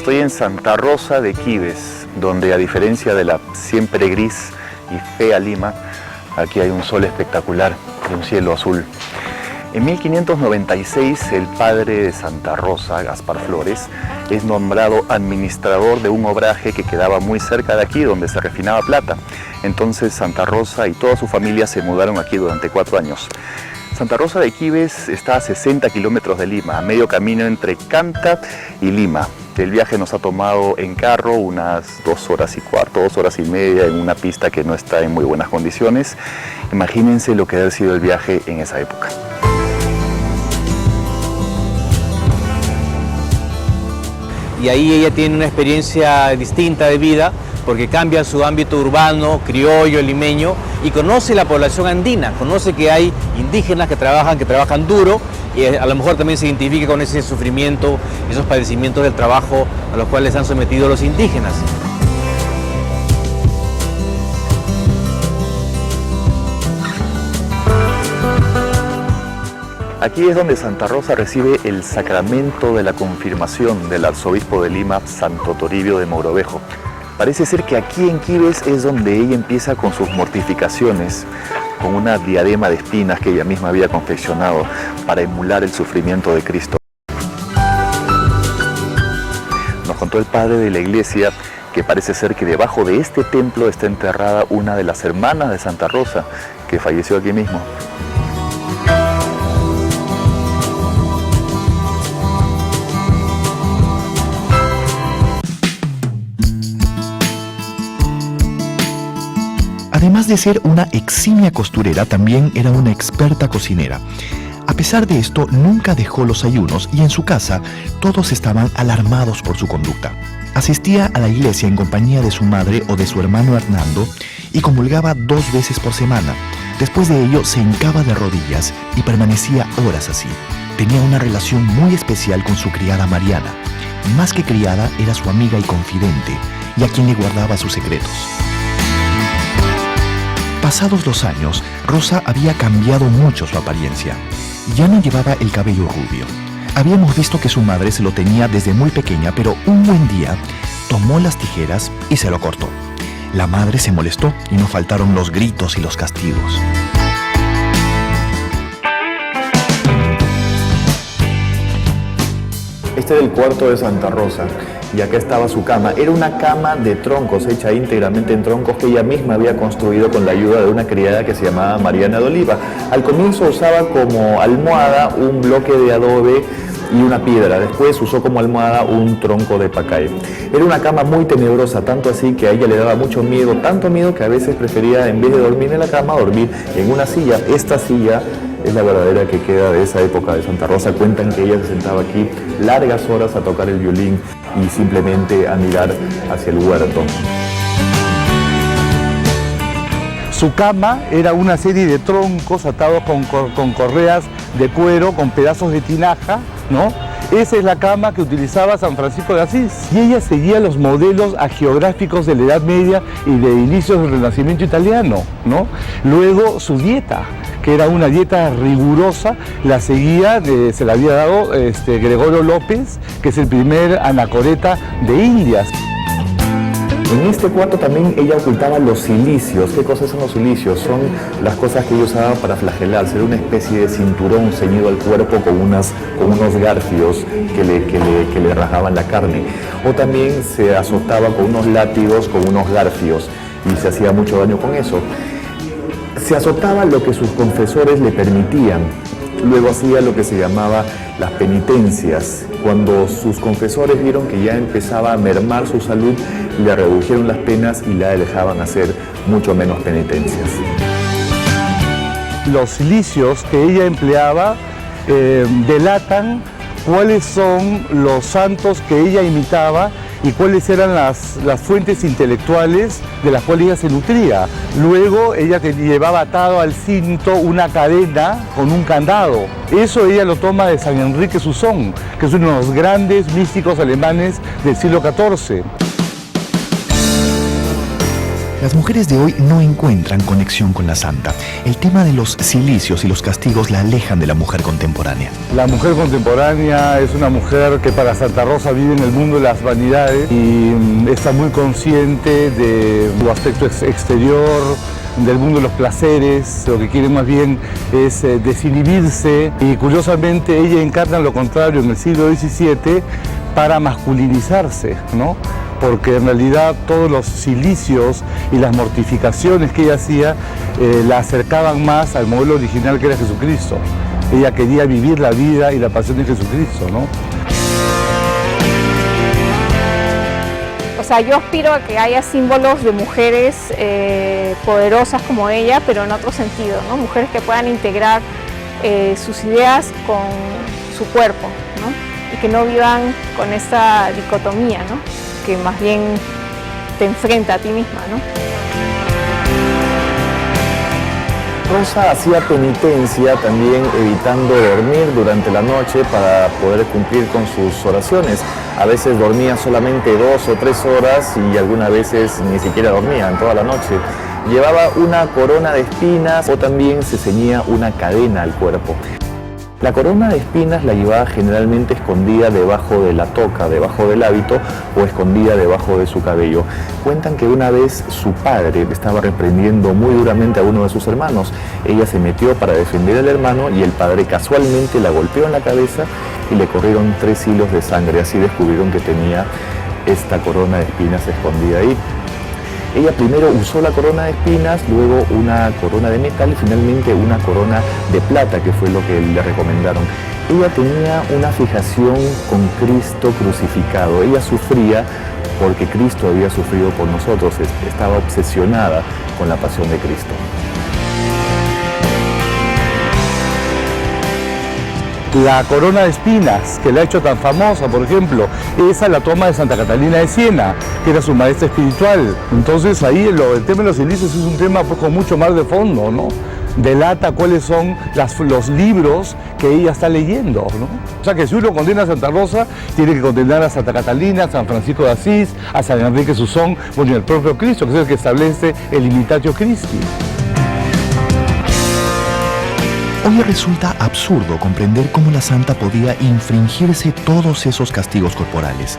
Estoy en Santa Rosa de Quibes, donde a diferencia de la siempre gris y fea Lima, aquí hay un sol espectacular y un cielo azul. En 1596, el padre de Santa Rosa, Gaspar Flores, es nombrado administrador de un obraje que quedaba muy cerca de aquí, donde se refinaba plata. Entonces Santa Rosa y toda su familia se mudaron aquí durante 4 años. Santa Rosa de Quibes está a 60 kilómetros de Lima, a medio camino entre Canta y Lima. El viaje nos ha tomado en carro unas 2 horas y cuarto, 2 horas y media, en una pista que no está en muy buenas condiciones. Imagínense lo que debe haber sido el viaje en esa época. Y ahí ella tiene una experiencia distinta de vida, porque cambia su ámbito urbano, criollo, limeño, y conoce la población andina, conoce que hay indígenas que trabajan duro, y a lo mejor también se identifica con ese sufrimiento, esos padecimientos del trabajo a los cuales han sometido los indígenas. Aquí es donde Santa Rosa recibe el sacramento de la confirmación del arzobispo de Lima, Santo Toribio de Mogrovejo. Parece ser que aquí en Quibes es donde ella empieza con sus mortificaciones, con una diadema de espinas que ella misma había confeccionado para emular el sufrimiento de Cristo. Nos contó el padre de la iglesia que parece ser que debajo de este templo está enterrada una de las hermanas de Santa Rosa, que falleció aquí mismo. Además de ser una eximia costurera, también era una experta cocinera. A pesar de esto, nunca dejó los ayunos y en su casa todos estaban alarmados por su conducta. Asistía a la iglesia en compañía de su madre o de su hermano Hernando y comulgaba 2 veces por semana. Después de ello, se hincaba de rodillas y permanecía horas así. Tenía una relación muy especial con su criada Mariana. Más que criada, era su amiga y confidente, y a quien le guardaba sus secretos. Pasados los años, Rosa había cambiado mucho su apariencia. Ya no llevaba el cabello rubio. Habíamos visto que su madre se lo tenía desde muy pequeña, pero un buen día tomó las tijeras y se lo cortó. La madre se molestó y no faltaron los gritos y los castigos. Este era el cuarto de Santa Rosa y acá estaba su cama. Era una cama de troncos, hecha íntegramente en troncos, que ella misma había construido con la ayuda de una criada que se llamaba Mariana de Oliva. Al comienzo usaba como almohada un bloque de adobe y una piedra. Después usó como almohada un tronco de pacay. Era una cama muy tenebrosa, tanto así que a ella le daba mucho miedo, tanto miedo que a veces prefería, en vez de dormir en la cama, dormir en una silla. Esta silla es la verdadera que queda de esa época de Santa Rosa. Cuentan que ella se sentaba aquí largas horas a tocar el violín y simplemente a mirar hacia el huerto. Su cama era una serie de troncos atados con correas de cuero, con pedazos de tinaja, ¿no? Esa es la cama que utilizaba San Francisco de Asís. Y ella seguía los modelos hagiográficos de la Edad Media y de inicios del Renacimiento italiano, ¿no? Luego su dieta, que era una dieta rigurosa, la seguía, se la había dado Gregorio López, que es el primer anacoreta de Indias. En este cuarto también ella ocultaba los cilicios. ¿Qué cosas son los cilicios? Son las cosas que ella usaba para flagelarse. Era una especie de cinturón ceñido al cuerpo con unos garfios que le rajaban la carne. O también se azotaba con unos látigos, con unos garfios, y se hacía mucho daño con eso. Se azotaba lo que sus confesores le permitían. Luego hacía lo que se llamaba las penitencias. Cuando sus confesores vieron que ya empezaba a mermar su salud, le redujeron las penas y la dejaban hacer mucho menos penitencias. Los cilicios que ella empleaba delatan cuáles son los santos que ella imitaba y cuáles eran las fuentes intelectuales de las cuales ella se nutría. Luego ella llevaba atado al cinto una cadena con un candado. Eso ella lo toma de San Enrique Susón, que es uno de los grandes místicos alemanes del siglo XIV. Las mujeres de hoy no encuentran conexión con la santa. El tema de los cilicios y los castigos la alejan de la mujer contemporánea. La mujer contemporánea es una mujer que para Santa Rosa vive en el mundo de las vanidades y está muy consciente de su aspecto exterior, del mundo de los placeres. Lo que quiere más bien es desinhibirse, y curiosamente ella encarna lo contrario en el siglo XVII para masculinizarse, ¿no? Porque en realidad todos los cilicios y las mortificaciones que ella hacía la acercaban más al modelo original que era Jesucristo. Ella quería vivir la vida y la pasión de Jesucristo, ¿no? O sea, yo aspiro a que haya símbolos de mujeres poderosas como ella, pero en otro sentido, ¿no? Mujeres que puedan integrar sus ideas con su cuerpo, ¿no? Y que no vivan con esta dicotomía, ¿no? Que más bien te enfrenta a ti misma, ¿no? Rosa hacía penitencia también evitando dormir durante la noche para poder cumplir con sus oraciones. A veces dormía solamente 2 o 3 horas y algunas veces ni siquiera dormía en toda la noche. Llevaba una corona de espinas o también se ceñía una cadena al cuerpo. La corona de espinas la llevaba generalmente escondida debajo de la toca, debajo del hábito o escondida debajo de su cabello. Cuentan que una vez su padre estaba reprendiendo muy duramente a uno de sus hermanos. Ella se metió para defender al hermano y el padre casualmente la golpeó en la cabeza y le corrieron 3 hilos de sangre. Así descubrieron que tenía esta corona de espinas escondida ahí. Ella primero usó la corona de espinas, luego una corona de metal y finalmente una corona de plata, que fue lo que le recomendaron. Ella tenía una fijación con Cristo crucificado. Ella sufría porque Cristo había sufrido por nosotros. Estaba obsesionada con la pasión de Cristo. La corona de espinas, que la ha hecho tan famosa, por ejemplo, esa la toma de Santa Catalina de Siena, que era su maestra espiritual. Entonces ahí el tema de los cilicios es un tema pues, con mucho más de fondo, ¿no? Delata cuáles son los libros que ella está leyendo, ¿no? O sea que si uno condena a Santa Rosa, tiene que condenar a Santa Catalina, a San Francisco de Asís, a San Enrique Susón, bueno, y al propio Cristo, que es el que establece el Imitatio Christi. Hoy resulta absurdo comprender cómo la santa podía infringirse todos esos castigos corporales.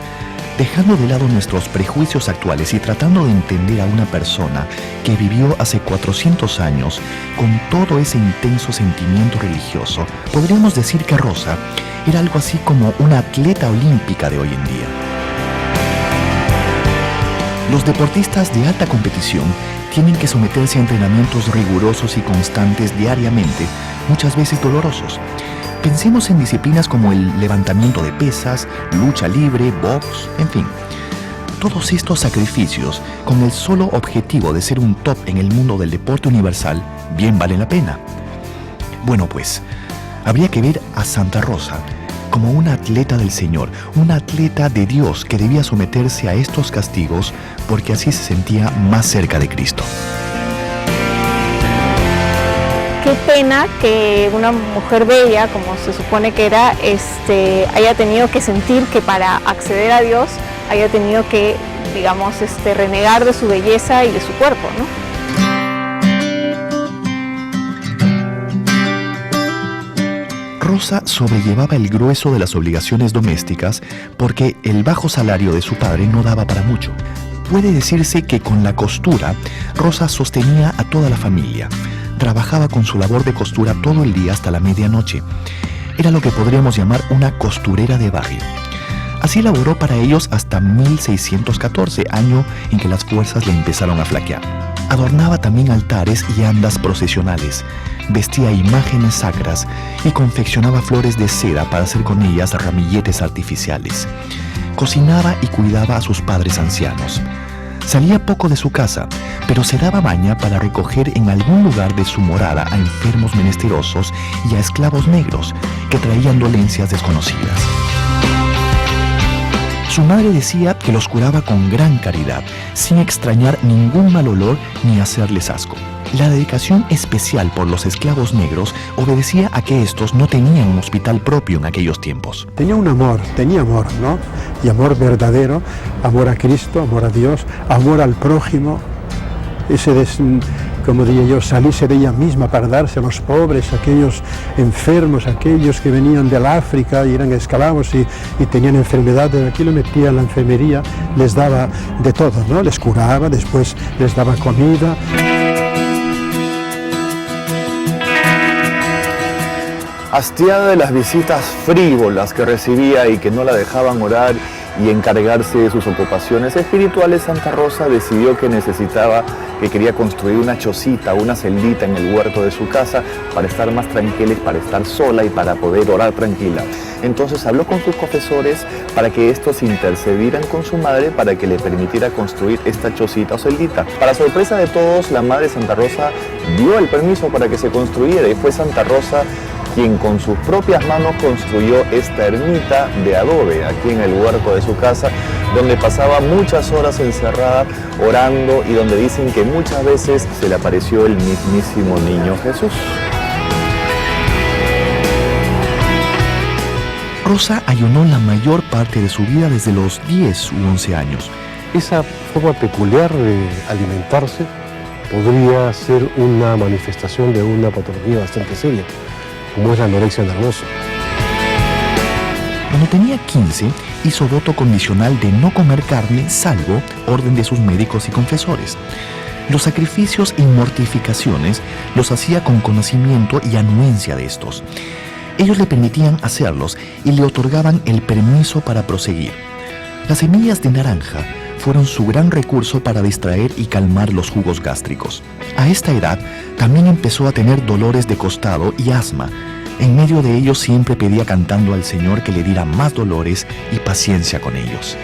Dejando de lado nuestros prejuicios actuales y tratando de entender a una persona que vivió hace 400 años con todo ese intenso sentimiento religioso, podríamos decir que Rosa era algo así como una atleta olímpica de hoy en día. Los deportistas de alta competición tienen que someterse a entrenamientos rigurosos y constantes diariamente, muchas veces dolorosos. Pensemos en disciplinas como el levantamiento de pesas, lucha libre, box, en fin. Todos estos sacrificios, con el solo objetivo de ser un top en el mundo del deporte universal, bien valen la pena. Bueno pues, habría que ver a Santa Rosa como una atleta del Señor, una atleta de Dios que debía someterse a estos castigos porque así se sentía más cerca de Cristo. Qué pena que una mujer bella, como se supone que era, haya tenido que sentir que para acceder a Dios haya tenido que, digamos, renegar de su belleza y de su cuerpo, ¿no? Rosa sobrellevaba el grueso de las obligaciones domésticas porque el bajo salario de su padre no daba para mucho. Puede decirse que con la costura, Rosa sostenía a toda la familia. Trabajaba con su labor de costura todo el día hasta la medianoche. Era lo que podríamos llamar una costurera de barrio. Así laboró para ellos hasta 1614, año en que las fuerzas le empezaron a flaquear. Adornaba también altares y andas procesionales, vestía imágenes sacras y confeccionaba flores de seda para hacer con ellas ramilletes artificiales. Cocinaba y cuidaba a sus padres ancianos. Salía poco de su casa, pero se daba maña para recoger en algún lugar de su morada a enfermos menesterosos y a esclavos negros que traían dolencias desconocidas. Su madre decía que los curaba con gran caridad, sin extrañar ningún mal olor ni hacerles asco. La dedicación especial por los esclavos negros obedecía a que estos no tenían un hospital propio en aquellos tiempos. Tenía amor, ¿no? Y amor verdadero, amor a Cristo, amor a Dios, amor al prójimo. como diría yo, salirse de ella misma para darse a los pobres, aquellos enfermos, aquellos que venían del África y eran esclavos y tenían enfermedades, aquí lo metía en la enfermería, les daba de todo, ¿no? Les curaba, después les daba comida. Hastiada de las visitas frívolas que recibía y que no la dejaban orar y encargarse de sus ocupaciones espirituales, Santa Rosa decidió que quería construir una chocita, una celdita en el huerto de su casa para estar más tranquila y para estar sola y para poder orar tranquila. Entonces habló con sus confesores para que estos intercedieran con su madre para que le permitiera construir esta chocita o celdita. Para sorpresa de todos, la madre Santa Rosa dio el permiso para que se construyera y fue Santa Rosa quien con sus propias manos construyó esta ermita de adobe aquí en el huerto de su casa, donde pasaba muchas horas encerrada orando y donde dicen que muchas veces se le apareció el mismísimo niño Jesús. Rosa ayunó la mayor parte de su vida desde los 10 u 11 años. Esa forma peculiar de alimentarse podría ser una manifestación de una patología bastante seria, como es la anorexia nervosa. Cuando tenía 15, hizo voto condicional de no comer carne, salvo orden de sus médicos y confesores. Los sacrificios y mortificaciones los hacía con conocimiento y anuencia de estos. Ellos le permitían hacerlos y le otorgaban el permiso para proseguir. Las semillas de naranja fueron su gran recurso para distraer y calmar los jugos gástricos. A esta edad también empezó a tener dolores de costado y asma. En medio de ellos siempre pedía cantando al Señor que le diera más dolores y paciencia con ellos.